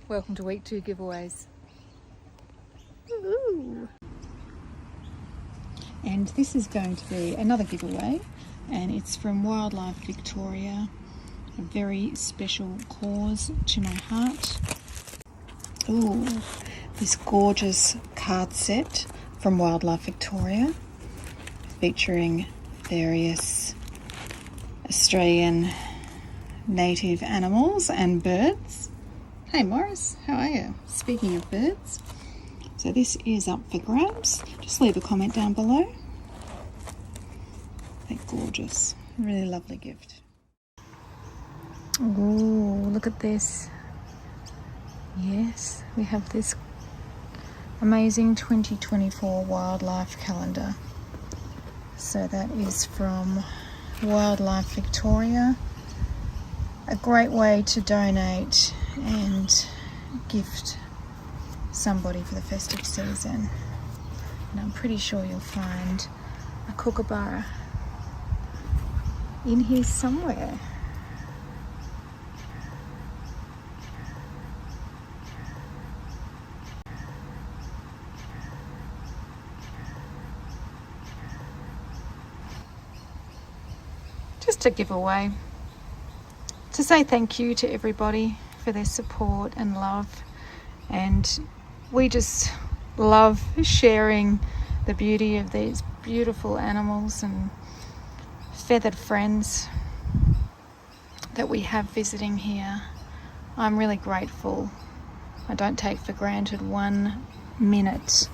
Welcome to week 2 giveaways. Ooh. And this is going to be another giveaway, and it's from Wildlife Victoria, a very special cause to my heart. Ooh, this gorgeous card set from Wildlife Victoria featuring various Australian native animals and birds. Hey Morris, how are you? Speaking of birds, so this is up for grabs. Just leave a comment down below. They're gorgeous, really lovely gift. Ooh, look at this. Yes, we have this amazing 2024 wildlife calendar. So that is from Wildlife Victoria. A great way to donate and gift somebody for the festive season. And I'm pretty sure you'll find a Kookaburra in here somewhere. Just a giveaway to say thank you to everybody for their support and love, and we just love sharing the beauty of these beautiful animals and feathered friends that we have visiting here. I'm really grateful. I don't take for granted 1 minute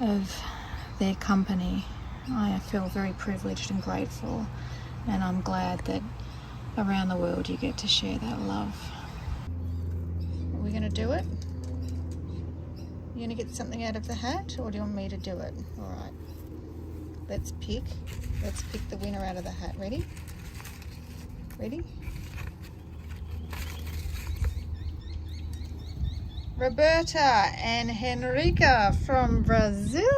of their company. I feel very privileged and grateful, and I'm glad that around the world you get to share that love. Are we going to do it? You going to get something out of the hat, or do you want me to do it? All right. Let's pick the winner out of the hat. Ready? Ready? Roberta and Henrica from Brazil.